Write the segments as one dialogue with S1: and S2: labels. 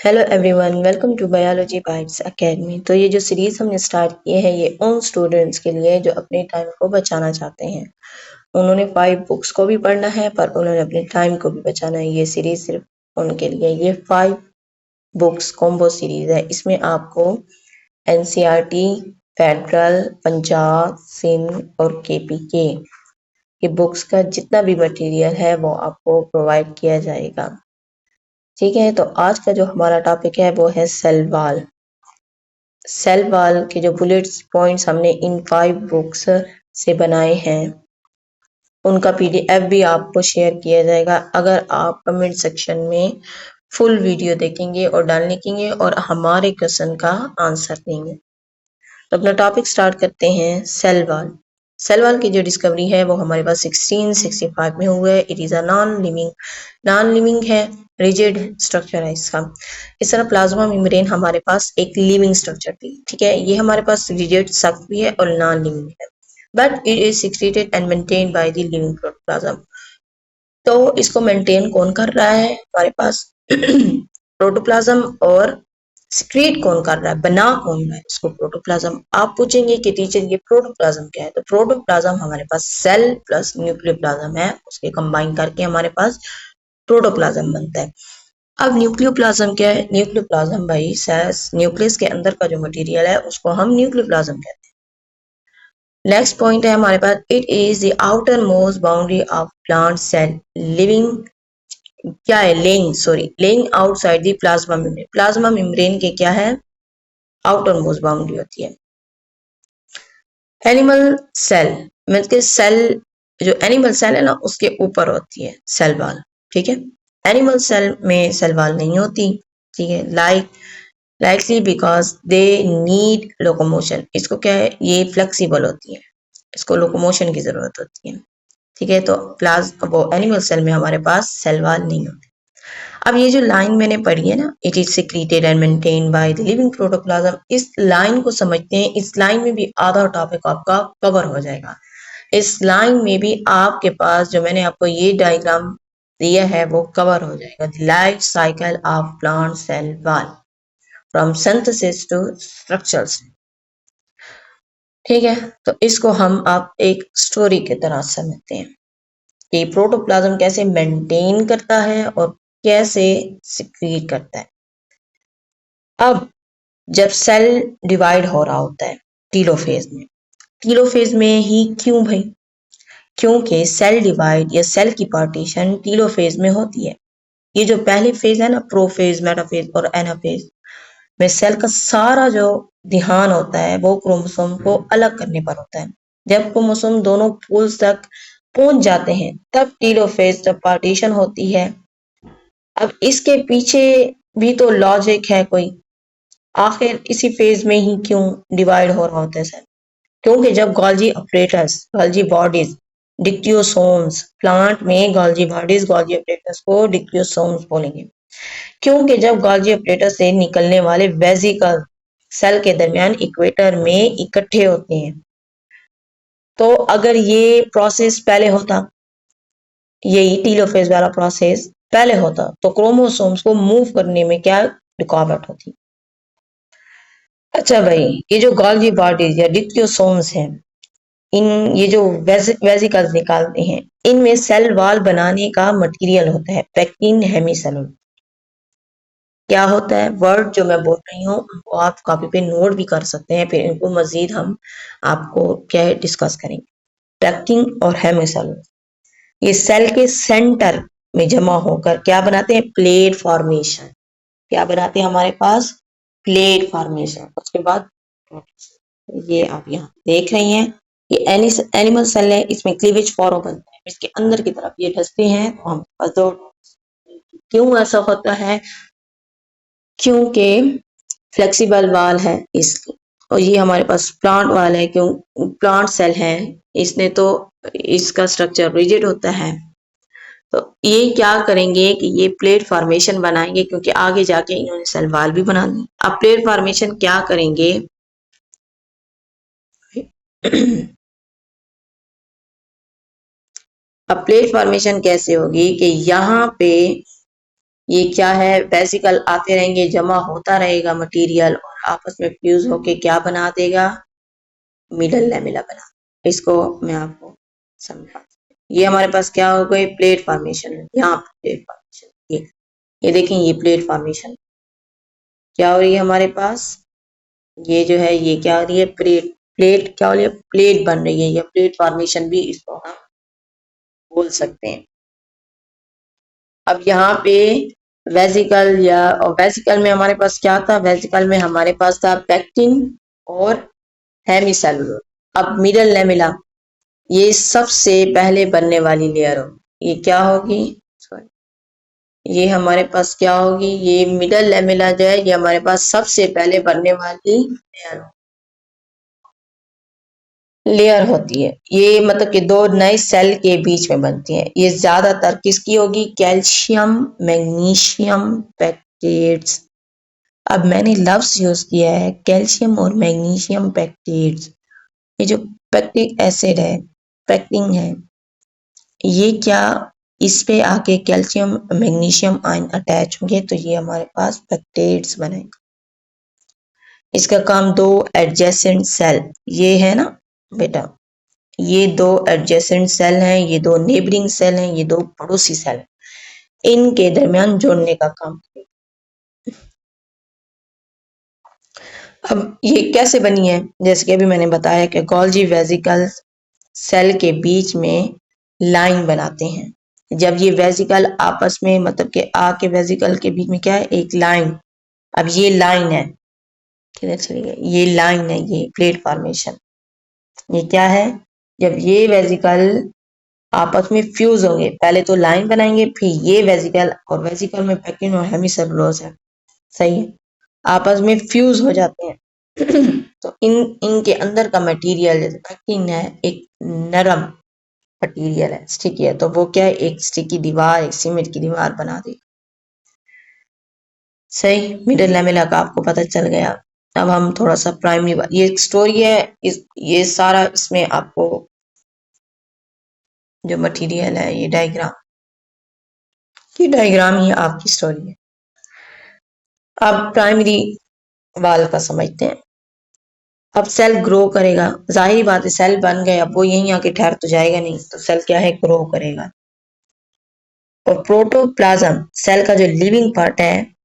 S1: Hello everyone, welcome to biology bytes academy. तो ये जो सीरीज हमने स्टार्ट किए हैं ये उन स्टूडेंट्स के लिए जो अपने टाइम को बचाना चाहते हैं। उन्होंने 5 बुक्स को भी पढ़ना है पर उन्होंने अपने टाइम को भी बचाना है। ये सीरीज सिर्फ उनके लिए। ये 5 बुक्स कॉम्बो सीरीज है। इसमें आपको एनसीईआरटी, फेडरल, पंजाब, सिंध और केपीके ये बुक्स का जितना भी मटेरियल है वो आपको प्रोवाइड किया जाएगा। ठीक है, तो आज का जो हमारा टॉपिक है वो है सेल वॉल। सेल वॉल के जो बुलेट्स पॉइंट्स हमने इन 5 बुक्स से बनाए हैं उनका पीडीएफ भी आपको शेयर किया जाएगा अगर आप कमेंट सेक्शन में फुल वीडियो देखेंगे और डाल लिखेंगे और हमारे क्वेश्चन का आंसर देंगे। तो अपना टॉपिक स्टार्ट करते हैं। Cell wall. सेल वॉल की जो डिस्कवरी है वो हमारे पास 1665 में हुआ है। It is a non living है, रिजिड स्ट्रक्चर है इसका। इस तरह प्लाज्मा मेम्ब्रेन हमारे पास एक लिविंग स्ट्रक्चर थी। ठीक है, ये हमारे पास रिजिड सख्त भी है और नॉन लिविंग है, but it is secreted and maintained by the living protoplasm. तो इसको मेंटेन कौन कर रहा है हमारे पास? प्रोटोप्लाज्म। और सिक्रीट कौन कर रहा है, बना कौन रहा है इसको? प्रोटोप्लाज्म। आप पूछेंगे कि टीचर ये प्रोटोप्लाज्म क्या है, तो प्रोटोप्लाज्म हमारे पास सेल प्लस न्यूक्लियोप्लाज्म है, उसके कंबाइन करके हमारे पास प्रोटोप्लाज्म बनता है। अब न्यूक्लियोप्लाज्म क्या है? न्यूक्लियोप्लाज्म भाई न्यूक्लियस के अंदर का जो मटेरियल है उसको हम न्यूक्लियोप्लाज्म कहते हैं। नेक्स्ट पॉइंट है हमारे पास, it is the outer most boundary of plant cell living क्या है, laying outside the plasma membrane. Plasma membrane के क्या है? आउटर मोस्ट बाउंड्री होती है। एनिमल सेल मीन्स के सेल, जो एनिमल सेल है ना उसके ऊपर होती है सेल वॉल। ठीक है, एनिमल सेल में सेल वॉल नहीं होती। ठीक है, likely because they need locomotion. इसको क्या है, ये फ्लेक्सिबल होती है, इसको लोकोमोशन की जरूरत होती है। ठीक है, तो वो एनिमल सेल में हमारे पास सेल वॉल नहीं होती। अब ये जो लाइन मैंने पढ़ी है ना, it is secreted and maintained by the living protoplasm, इस लाइन को समझते हैं। इस लाइन में भी आधा टॉपिक आपका कवर हो जाएगा। इस लाइन में भी आपके पास जो मैंने आपको ये डायग्राम दिया है वो कवर हो जाएगा। The life cycle of plant cell wall from synthesis to structures. ठीक है, तो इसको हम आप एक स्टोरी की तरह समझते हैं कि प्रोटोप्लाज्म कैसे मेंटेन करता है और कैसे सिक्रीट करता है। अब जब सेल डिवाइड हो रहा होता है टीलोफेज में ही क्यों भाई? क्योंकि सेल डिवाइड या सेल की पार्टीशन टीलोफेज में होती है। ये जो पहली फेज है ना, प्रोफेज, मेटाफेज और एनाफेज में सेल का सारा जो ध्यान होता है वो क्रोमोसोम को अलग करने पर होता है। जब क्रोमोसोम दोनों पोल्स तक पहुंच जाते हैं तब टीलोफेज जब पार्टीशन होती है। अब इसके पीछे भी तो लॉजिक है कोई, आखिर इसी फेज में ही क्यों डिवाइड हो रहा होता है सेल? क्योंकि जब गॉल्जी बॉडीज, डिक्टियोसोम्स, प्लांट में गॉल्जी ऑपरेटर्स को डिक्टियोसोम्स बोलेंगे, क्योंकि जब गॉल्जी ऑपरेटर से निकलने वाले वेसिकल सेल के दरमियान इक्वेटर में इकट्ठे होते हैं। तो अगर ये प्रोसेस पहले होता, यही टीलोफेज वाला प्रोसेस पहले होता, तो क्रोमोसोम्स को मूव करने में क्या रुकावट होती? अच्छा भाई, ये जो गॉल्जी बॉडीज या डिक्टियोसोम्स हैं, इन ये जो वेसिकल्स निकालते हैं, इनमें सेल वॉल बनाने का मटेरियल होता है पेक्टिन हेमिसेलुलोज। क्या होता है? वर्ड जो मैं बोल रही हूँ वो आप कॉपी पे नोट भी कर सकते हैं, फिर इनको मजीद हम आपको क्या है डिस्कस करेंगे। पेक्टिन और हेमिसेलुलोज ये सेल के सेंटर में जमा होकर क्या बनाते हैं? Plate formation. क्या बनाते हैं हमारे पास? Plate formation. उसके बाद ये आप यहाँ देख रही हैं, ये एनिमल सेल है, इसमें क्लीवेज फॉरो बनता है, इसके अंदर की तरफ ये धंसते हैं तो हम दो। क्यों ऐसा होता है? क्योंकि फ्लेक्सिबल वाल है इसकी, और ये हमारे पास प्लांट वाल है, क्यों प्लांट सेल है, इसने तो इसका स्ट्रक्चर रिजिड होता है। तो ये क्या करेंगे कि ये प्लेट फॉर्मेशन बनाएंगे, क्योंकि आगे जाके इन्होंने सेल वाल भी बना दी। अब प्लेट फॉर्मेशन क्या करेंगे? अब प्लेट फॉर्मेशन कैसे होगी कि यहाँ पे ये क्या है, वेसिकल आते रहेंगे, जमा होता रहेगा मटेरियल और आपस में फ्यूज होके क्या बना देगा, मिडल लैमेला बना। इसको मैं आपको समझा, ये हमारे पास क्या हो गई, प्लेट फॉर्मेशन। यहाँ प्लेट फॉर्मेशन, ये देखें, ये प्लेट फॉर्मेशन क्या हो रही है हमारे पास, ये जो है ये क्या हो रही है, प्लेट, प्लेट क्या हो रही है, प्लेट बन रही है, या प्लेट फॉर्मेशन भी इसको हम बोल सकते हैं। अब यहाँ पे वेसिकल, या वेसिकल में हमारे पास क्या था, वेसिकल में हमारे पास था पेक्टिन और हेमिसेलुलर। अब मिडल लैमेला, ये सबसे पहले बनने वाली लेयर हो, ये क्या होगी, सॉरी, ये हमारे पास क्या होगी, ये मिडल लैमेला जो है ये हमारे पास सबसे पहले बनने वाली लेयर होती है। ये मतलब कि दो नए सेल के बीच में बनती है। ये ज्यादातर किसकी होगी, कैल्शियम मैग्नीशियम पेक्टेट्स। अब मैंने लफ्ज यूज किया है कैल्शियम और मैग्नीशियम पेक्टेट्स। ये जो पेक्टिक एसिड है, पेक्टिन है, ये क्या, इस पे आके कैल्शियम मैग्नीशियम आयन अटैच होंगे तो ये हमारे पास पेक्टेट्स बनेंगे। इसका काम दो एडजेसेंट सेल, ये है ना बेटा, ये दो एडजेसेंट सेल हैं, ये दो नेबरिंग सेल हैं, ये दो पड़ोसी सेल हैं, इनके दरमियान जोड़ने का काम। अब ये कैसे बनी है, जैसे कि अभी मैंने बताया कि गोल्जी वेसिकल सेल के बीच में लाइन बनाते हैं। जब ये वेसिकल आपस में मतलब कि के वेसिकल के बीच में क्या है, एक लाइन। अब ये लाइन है, किधर चली गई, ये लाइन है, ये प्लेट फॉर्मेशन। ये क्या है, जब ये वेसिकल आपस में फ्यूज होंगे, पहले तो लाइन बनाएंगे, फिर ये वेसिकल, और वेसिकल में पेक्टिन और हेमिसेलुलोज है, सही है, आपस में फ्यूज हो जाते हैं। तो इनके अंदर का मटेरियल, जैसे पेक्टिन है एक नरम मटेरियल है, स्टिकी है, तो वो क्या है, एक स्टिकी दीवार, एक सीमेंट की दीवार बना दी। सही, मिडल लैमेला का आपको पता चल गया। अब हम थोड़ा सा प्राइमरी, ये स्टोरी है, ये सारा इसमें आपको जो मटेरियल है, ये डायग्राम ही आपकी स्टोरी है। अब प्राइमरी वाल का समझते हैं। अब सेल ग्रो करेगा, जाहिर बात है सेल बन गए, अब वो यहीं आके ठहर तो जाएगा नहीं, तो सेल क्या है, ग्रो करेगा। और प्रोटोप्लाज्म सेल का जो लिविंग पार्ट है,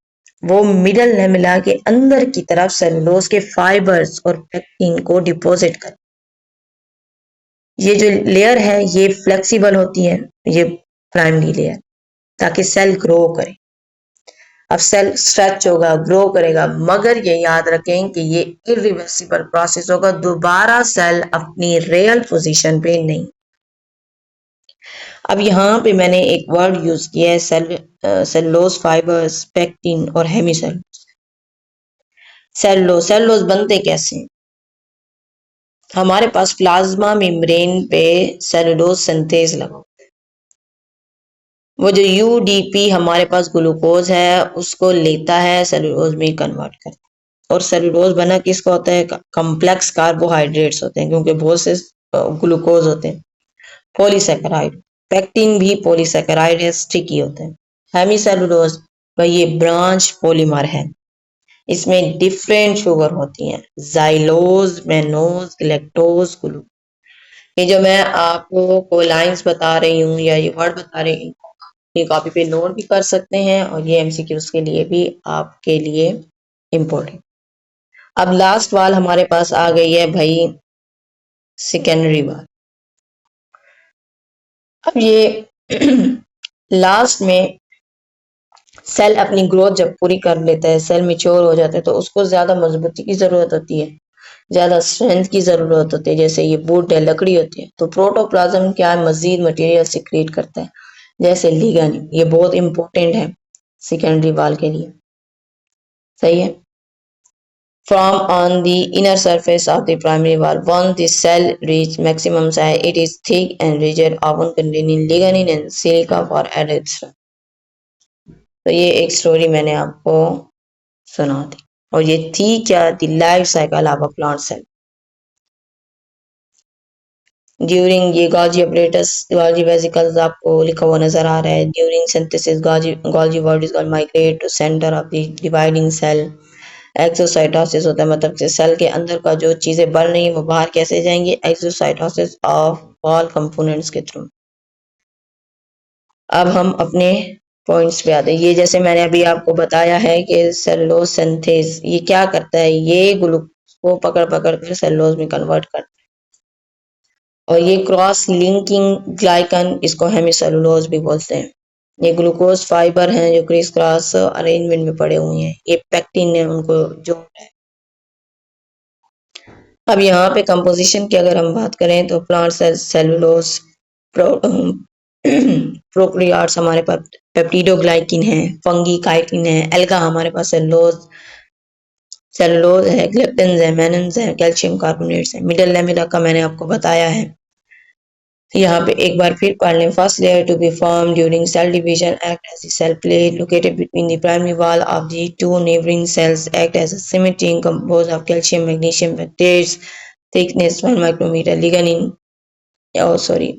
S1: वो मिडल लैमेला के अंदर की तरफ सेलुलोज के फाइबर्स और पेक्टिन को डिपॉजिट कर। ये जो लेयर है ये फ्लेक्सिबल होती है, ये प्राइमरी लेयर, ताकि सेल ग्रो करे। अब सेल स्ट्रेच होगा, ग्रो करेगा, मगर ये याद रखें कि ये इरिवर्सिबल प्रोसेस होगा, दोबारा सेल अपनी रियल पोजीशन पे नहीं। अब यहाँ पे मैंने एक वर्ड यूज किया है, सेलुलोज फाइबर्स, पेक्टिन और हेमिसेल। सेलुलोज बनते कैसे हैं? हमारे पास प्लाज्मा मेम्ब्रेन पे सेलुलोज सिंथेज लगा, वो जो यूडीपी हमारे पास ग्लूकोज है उसको लेता है, सेलुलोज में कन्वर्ट करता है। और सेलुलोज बना किसका होता है, कॉम्प्लेक्स कार्बोहाइड्रेट्स होते हैं, क्योंकि बहुत से ग्लूकोज होते हैं। पॉलीसेकेराइड, पेक्टिन भी पॉलीसेकेराइड है, स्टिकी होते हैं। हेमीसेलुलोज का ये ब्रांच पॉलीमर है, इसमें डिफरेंट शुगर होती हैं, जाइलोज, मेनोज, लैक्टोज, ग्लूकोज। ये जो मैं आपको लाइंस बता रही हूँ या ये वर्ड बता रही हूँ, ये कॉपी पे नोट भी कर सकते हैं, और ये एमसीक्यूज के लिए भी आपके लिए इम्पोर्टेंट। अब लास्ट वाल हमारे पास आ गई है भाई, सेकेंडरी वाल। अब ये लास्ट में सेल अपनी ग्रोथ जब पूरी कर लेता है, सेल मिच्योर हो जाता है, तो उसको ज्यादा मजबूती की जरूरत होती है, ज्यादा स्ट्रेंथ की जरूरत होती है। जैसे ये वुड है, लकड़ी होती है, तो प्रोटोप्लाज्म क्या है, मजीद मटेरियल सिक्रिएट करता है, जैसे लिगैंड। ये बहुत इंपॉर्टेंट है सेकेंडरी वाल के लिए, सही है। From on the inner surface of the primary wall, once the cell reach maximum size, it is thick and rigid, often containing lignin and silica for added strength. तो ये एक स्टोरी मैंने आपको सुना दी, और ये थी क्या, the life cycle of a plant cell. During ये गोल्जी अपरेटस, गोल्जी वेसिकल्स आपको लिखा हुआ नजर आ रहा है। During synthesis golgi bodies goal migrate to centre of the dividing cell. Exocytosis होता है, मतलब कि सेल के अंदर का जो चीजें बन रही है वो बाहर कैसे जाएंगी, एक्सोसाइटोसिस ऑफ ऑल कंपोनेंट्स के थ्रू। अब हम अपने पॉइंट्स पे आते हैं। ये जैसे मैंने अभी आपको बताया है कि सेलुलोज सिंथेस ये क्या करता है, ये ग्लूकोज को पकड़ पकड़ कर सेलुलोज में कन्वर्ट करता है। और ये क्रॉस लिंकिंग ग्लाइकन, इसको हेमिसेलुलोज भी बोलते हैं। ये ग्लूकोज फाइबर हैं जो क्रिस क्रॉस अरेंजमेंट में पड़े हुए हैं, ये पेक्टिन ने उनको जोड़ा है। अब यहाँ पे कंपोजिशन की अगर हम बात करें तो प्लांट सेलुलोज प्रोकैरियोट्स हमारे पास पेप्टिडोग्लाइकिन है, फंगी काइटिन है, एल्गा हमारे पास सेलुलोज है, ग्लिप्टिन्स है, मेनिन्स है, कैल्शियम कार्बोनेट्स है। मिडल लेमिला का मैंने आपको बताया है। यहाँ पे एक बार फिर पढ़ लें। First layer to be form during cell division act as the cell plate located between the primary wall of the two neighbouring cells act as a symmetry composed of calcium magnesium peptides thickness 1 micrometer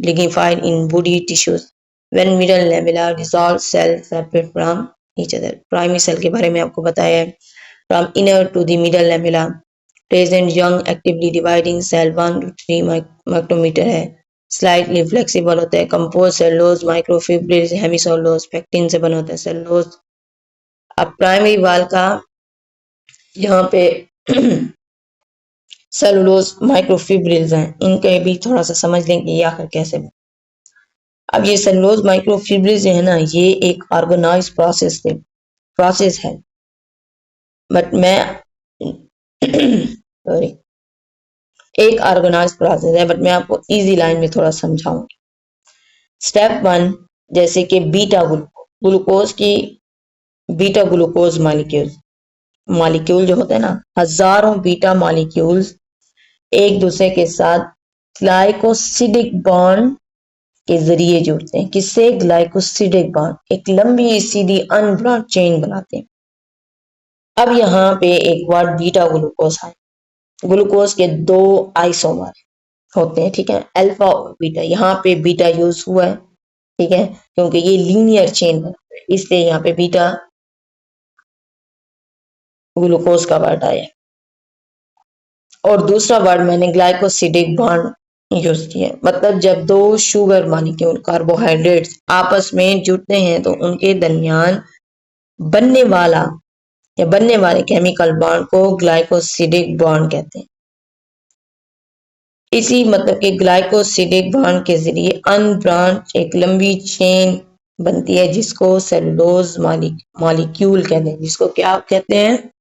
S1: lignified in body tissues. When middle lamella dissolved cells separate from each other. Primary cell के बारे में आपको बताया है। From inner to the middle lamella present young actively dividing cell 1 to 3 micrometer है। Slightly flexible होता है। Compose cellulose microfibrils hemicellulose pectin से बना होता है सेलुलोज। अब प्राइमरी वाल का यहाँ पे सेलुलोज माइक्रोफिब्रिल्स हैं, इनके भी थोड़ा सा समझ लें कि ये आखिर कैसे बने। अब ये सेलुलोज माइक्रोफिब्रिल्स जो है ना, ये एक ऑर्गेनाइज प्रोसेस है, बट मैं सॉरी एक ऑर्गेनाइज प्रोसेस है, बट मैं आपको इजी लाइन में थोड़ा समझाऊंगी। स्टेप 1 जैसे कि बीटा ग्लूकोज की बीटा ग्लूकोज मॉलिक्यूल जो होते हैं ना, हजारों बीटा मॉलिक्यूल्स एक दूसरे के साथ ग्लाइकोसिडिक बॉन्ड के जरिए जुड़ते हैं। किससे? ग्लाइकोसिडिक बॉन्ड, एक लंबी सीधी अनब्रांच चेन बनाते हैं। अब यहाँ पे एक वर्ड बीटा ग्लूकोज है। ग्लूकोज के 2 आइसोमर होते हैं, ठीक है, अल्फा और बीटा। यहाँ पे बीटा यूज हुआ है, ठीक है, क्योंकि ये लीनियर चेन बनाता है, इसलिए यहाँ पे बीटा ग्लूकोज का वर्ड आया। और दूसरा वर्ड मैंने ग्लाइकोसिडिक बॉन्ड यूज किया, मतलब जब 2 शुगर मॉलिक्यूल कार्बोहाइड्रेट्स आपस में जुड़ते हैं तो उनके दरमियान बनने वाले केमिकल बॉन्ड को ग्लाइकोसिडिक बॉन्ड कहते हैं। इसी मतलब कि ग्लाइकोसिडिक बॉन्ड के जरिए अनब्रांच एक लंबी चेन बनती है जिसको सेलुलोज मॉलिक्यूल कहते हैं। जिसको क्या कहते हैं?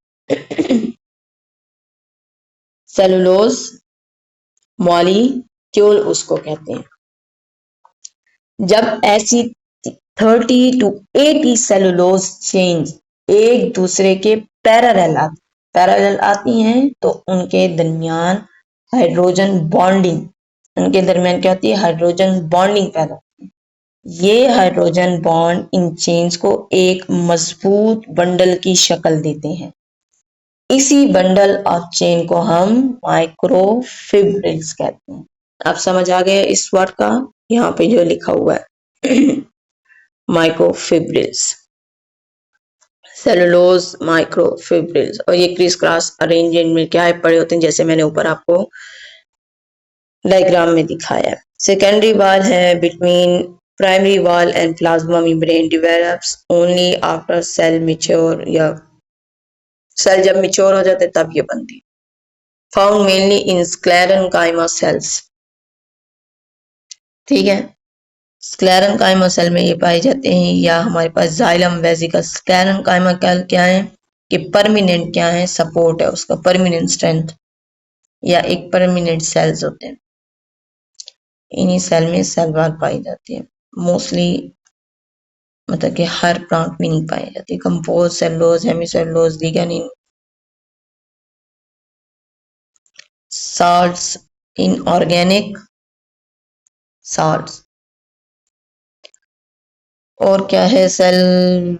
S1: सेलुलोज मॉलिक्यूल उसको कहते हैं। जब ऐसी 30 to 80 सेलुलोज चेन्स एक दूसरे के पैरेलल आती हैं तो उनके दरमियान हाइड्रोजन बॉन्डिंग, उनके दरमियान क्या होती है? हाइड्रोजन बॉन्डिंग पैदा होती है। ये हाइड्रोजन बॉन्ड इन चेन्स को एक मजबूत बंडल की शक्ल देते हैं। इसी बंडल ऑफ चेन को हम माइक्रोफिब्रिल्स कहते हैं। आप समझ आ गए इस वर्ड का? यहाँ पे जो लिखा हुआ है माइक्रोफिब्रिल्स, सेलुलोज माइक्रोफिब्रिल्स। और ये क्रिस क्रॉस अरेंजमेंट में क्या है पड़े होते हैं, जैसे मैंने ऊपर आपको डायग्राम में दिखाया है। सेकेंडरी वॉल है between primary wall and plasma membrane develops only after cell mature, या सेल जब मैच्योर हो जाते तब ये बनती है। Found mainly in sclerenchyma cells, ठीक है, स्क्लेरेनकाइमा सेल में ये पाए जाते हैं। या हमारे पास जाइलम वेसिकस। स्क्लेरेनकाइमा क्या है कि परमानेंट क्या है, सपोर्ट है उसका, परमानेंट स्ट्रेंथ या एक परमानेंट सेल्स होते हैं। इन्हीं सेल में सेल वॉल पाई जाती है। मोस्टली मतलब कि हर प्लांट में नहीं पाई जाती। Compose cellulose hemicellulose lignin salts in organic salts। और क्या है? Cell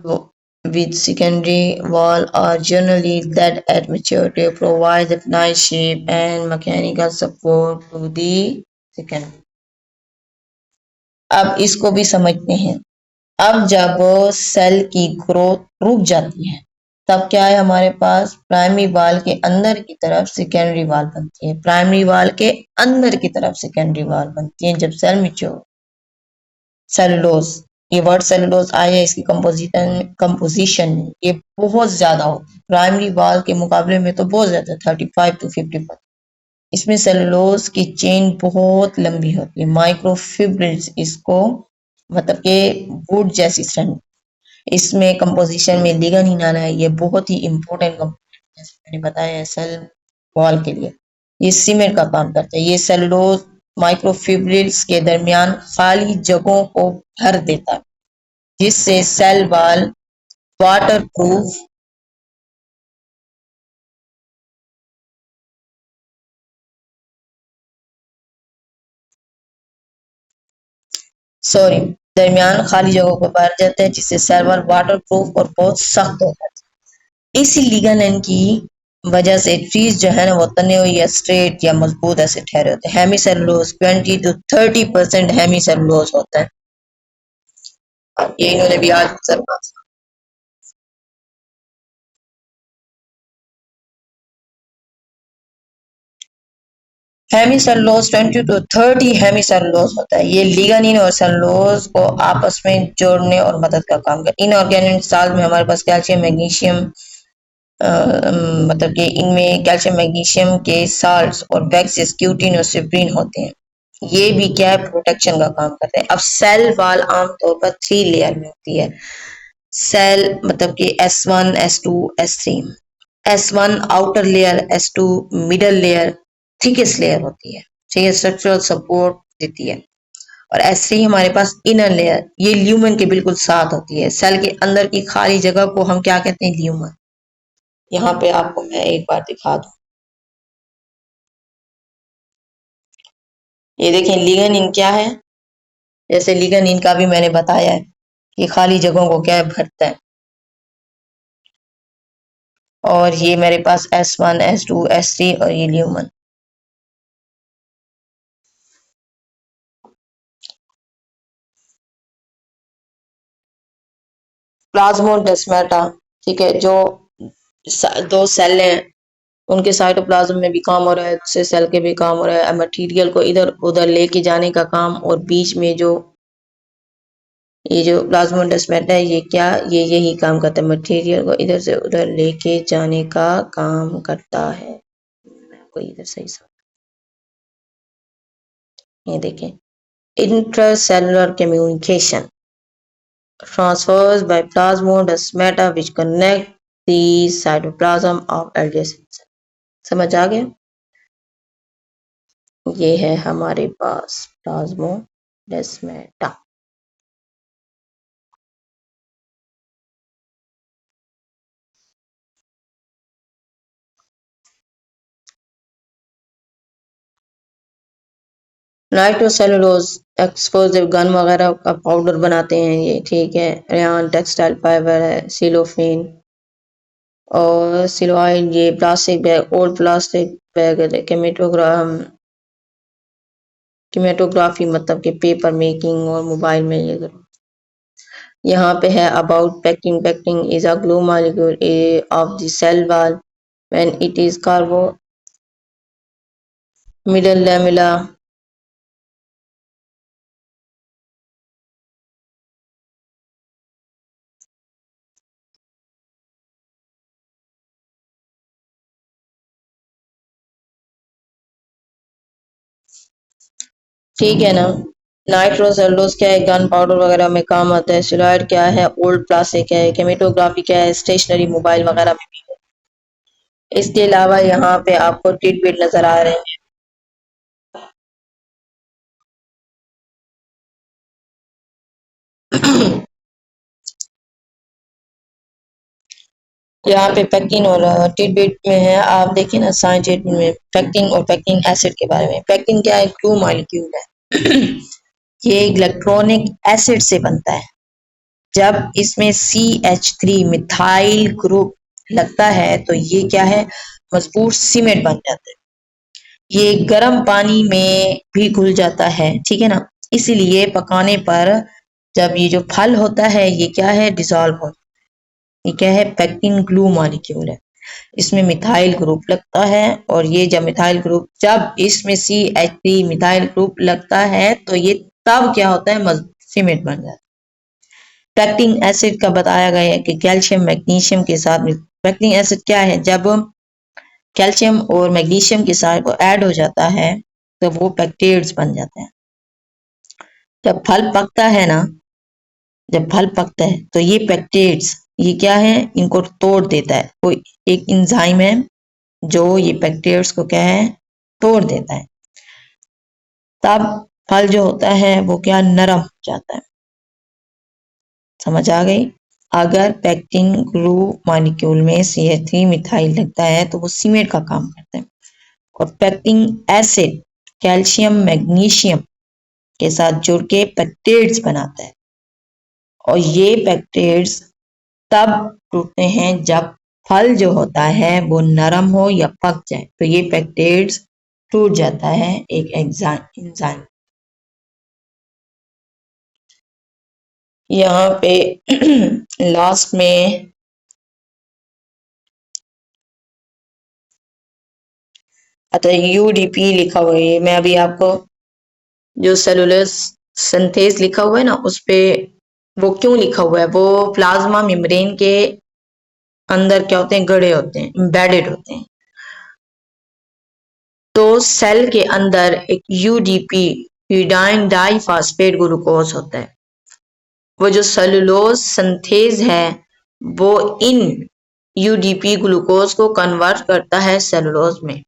S1: with secondary wall are generally dead at maturity, provide a nice shape and mechanical support to the secondary। अब इसको भी समझते हैं। अब जब सेल की ग्रोथ रुक जाती है तब क्या है हमारे पास, प्राइमरी वाल के अंदर की तरफ सेकेंडरी वाल बनती है। प्राइमरी वाल के अंदर की तरफ सेकेंडरी वाल बनती है जब सेल मैच्योर। सेलुलोज, ये वर्ड सेलुलोज आया है, इसकी कंपोजिशन ये बहुत ज्यादा होती है प्राइमरी वाल के मुकाबले में, तो बहुत ज्यादा 35 to 50%। इसमें सेलुलोज की चेन बहुत लंबी होती है, माइक्रोफिब्रिल्स इसको, मतलब कि वुड जैसी स्ट्रैंड। इसमें कंपोजिशन में लिग्निन आना है, ये बहुत ही इंपॉर्टेंट कंपोनेंट जैसे मैंने बताया है सेल वॉल के लिए। ये सीमेंट का काम करता है। ये सेलुलोज माइक्रोफिब्रिल्स के दरमियान खाली जगहों को भर देता है जिससे cell wall waterproof, sorry, दरमियान खाली जगहों को भर जाता है जिससे सेल वॉल वाटर प्रूफ और बहुत सख्त हो जाता है। इसी लिगानेन की वजह से ट्रीज जो है ना वो तने हुए या स्ट्रेट या मजबूत ऐसे ठहरे होते हैं। हेमीसेलुलोज 20 to 30% हेमीसेलुलोज होता है। ये इन्होंने भी आज सर हेमीसेलुलोज 20 to 30 हेमीसेलुलोज होता है। ये लिगानिन और सेलुलोज को आपस में जोड़ने और मदद का काम करता है। इनऑर्गेनिक साल्ट में हमारे पास कैल्शियम मैग्नीशियम, मतलब कि इनमें कैल्शियम मैग्नीशियम के साल्ट्स और वैक्सेस क्यूटिन और सिप्रीन होते हैं। ये भी क्या है, प्रोटेक्शन का काम करते हैं। अब सेल वॉल आमतौर पर 3 लेयर में होती है। सेल मतलब कि S1 S2 S3। S1 outer layer, S2 middle layer, thickest layer होती है, ठीक है, स्ट्रक्चरल सपोर्ट देती है। और S3 हमारे पास इनर लेयर, ये ल्यूमन के बिल्कुल साथ होती है। सेल के अंदर की खाली जगह को हम क्या कहते हैं, ल्यूमन। यहाँ पे आपको मैं एक बार दिखा दूं, ये देखें लिग्निन क्या है। जैसे लिग्निन का भी मैंने बताया है, ये खाली जगहों को क्या है, भरता है। और ये मेरे पास S1 S2 S3 और ये ल्यूमन। प्लाज्मोडेस्माटा, ठीक है, जो दो सेल हैं उनके साइटोप्लाज्म में भी काम हो रहा है, दूसरे सेल के भी काम हो रहा है, मटेरियल को इधर उधर लेके जाने का काम। और बीच में जो ये जो प्लाज्मोडेस्माटा है, ये क्या, ये यही काम करता है, मटेरियल को इधर से उधर लेके जाने का काम करता है। मैं आपको इधर सही समझ, ये देखें, intracellular communication transfers by plasmodesmata which connect the cytoplasm of adjacent cell। समझ आ गया। ये है हमारे पास प्लाज्मोडेस्माटा। नाइट्रोसेलुलोज एक्सप्लोसिव गन वगैरह का पाउडर बनाते हैं ये, ठीक है। रेयान टेक्सटाइल फाइबर है, सिलोफिन और सिलोआइड, ये plastic bag, old plastic bag है। किमेटोग्राफी मतलब कि पेपर मेकिंग और मोबाइल में ये जरूर। यहाँ पे है about pectin. Pectin is a glue molecule of the cell wall when it is carbo middle lamella. ठीक है ना। नाइट्रोसेलुलोज क्या है, गन पाउडर वगैरह में काम आता है। सिलॉइड क्या है, ओल्ड प्लास्टिक है। केमेटोग्राफी क्या है, स्टेशनरी मोबाइल वगैरह में भी है। इसके अलावा यहाँ पे आपको टिडबिट नजर आ रहे हैं। यहाँ पे पेक्टिन और टिडबिट में है, आप देखिए ना साइंस में पेक्टिन और पेक्टिन एसिड के बारे में। पेक्टिन क्या है, ग्लू मॉलिक्यूल है। ये इलेक्ट्रॉनिक एसिड से बनता है। जब इसमें CH3 मिथाइल ग्रुप लगता है तो ये क्या है, मजबूत सीमेंट बन जाता है। ये गर्म पानी में भी घुल जाता है, ठीक है ना। इसीलिए पकाने पर जब ये जो फल होता है ये क्या है, डिसॉल्व हो, ये क्या है, पेक्टिन ग्लू मॉलिक्यूल है। इसमें मिथाइल ग्रुप लगता है और ये जब मिथाइल ग्रुप, जब इसमें CH3 मिथाइल ग्रुप लगता है तो ये तब क्या होता है, सीमेंट बन जाता है। पेक्टिक एसिड का बताया गया है कि कैल्शियम मैग्नीशियम के साथ, पेक्टिक एसिड क्या है, जब कैल्शियम और मैग्नीशियम के साथ वो ऐड हो जाता है तो वो पेक्टेट्स बन जाते हैं। जब फल पकता है ना, जब फल पकता है तो ये पेक्टेट्स, ये क्या है, इनको तोड़ देता है। कोई एक एंजाइम है जो ये पेक्टेट्स को क्या है, तोड़ देता है। तब फल जो होता है वो क्या, नरम हो जाता है। समझ आ गई। अगर पेक्टिन ग्लू मॉलिक्यूल में CH3 मिथाइल लगता है तो वो सीमेंट का काम करता है। और पेक्टिक एसिड कैल्शियम मैग्नीशियम के साथ जुड़ के पेक्टेट्स बनाता है और ये पेक्टेट्स तब टूटते हैं जब फल जो होता है वो नरम हो या पक जाए, तो ये पेक्टेट्स टूट जाता है एक एंजाइम। यहाँ पे लास्ट में UDP लिखा हुआ है। मैं अभी आपको जो सेलुलोज सिंथेज लिखा हुआ है ना, उस पे वो क्यों लिखा हुआ है, वो प्लाज्मा मेम्ब्रेन के अंदर क्या होते हैं, गड़े होते हैं, एम्बेडेड होते हैं। तो सेल के अंदर एक UDP यूडाइन डाइफॉस्फेट ग्लूकोज होता है। वो जो सेलुलोज सिंथेज है वो इन UDP ग्लूकोज को कन्वर्ट करता है सेलुलोज में,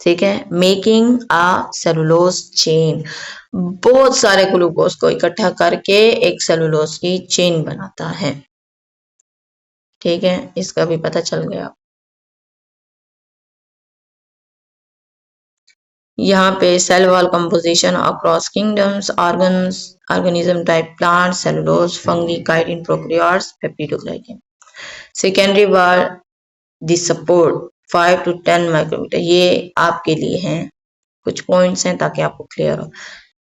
S1: ठीक है, मेकिंग अ सेलुलोज चेन। बहुत सारे ग्लूकोज को इकट्ठा करके एक सेलुलोज की चेन बनाता है। ठीक है, इसका भी पता चल गया। यहाँ पे cell wall composition across kingdoms, organs, organism type plant, cellulose, fungi, chitin, prokaryotes, peptidoglycan. Secondary wall the support 5 to 10 micrometre. ये आपके लिए हैं, कुछ पॉइंट्स हैं ताकि आपको क्लियर हो।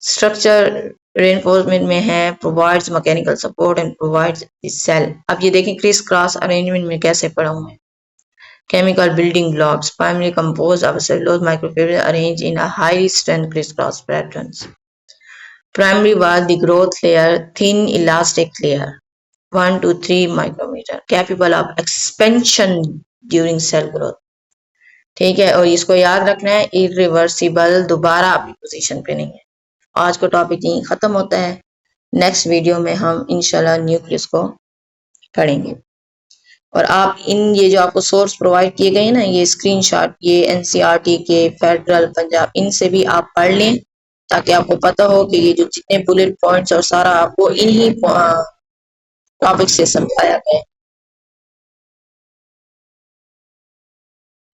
S1: स्ट्रक्चर रेनफोर्समेंट में है, provides mechanical support and provides cell. अब ये देखें क्रिस क्रॉस अरेंजमेंट में कैसे पढ़ा हूं मैं। Chemical building blocks primarily composed of cellulose microfibrils arranged in a highly strength crisscross patterns. Primary wall, the growth layer, thin elastic layer, 1 to 3 micrometer, capable of expansion during cell growth. ठीक है, और इसको याद रखना है, irreversible, दोबारा अपनी position पे नहीं है। आज का टॉपिक यहीं खत्म होता है। नेक्स्ट वीडियो में हम इंशाल्लाह न्यूक्लियस को पढ़ेंगे। और आप ये जो आपको सोर्स प्रोवाइड किए गए हैं ना, ये स्क्रीनशॉट, ये NCERT के, फेडरल, पंजाब, इनसे भी आप पढ़ लें ताकि आपको पता हो कि ये जो जितने बुलेट पॉइंट्स और सारा आपको इन्हीं टॉपिक से समझाया गया है।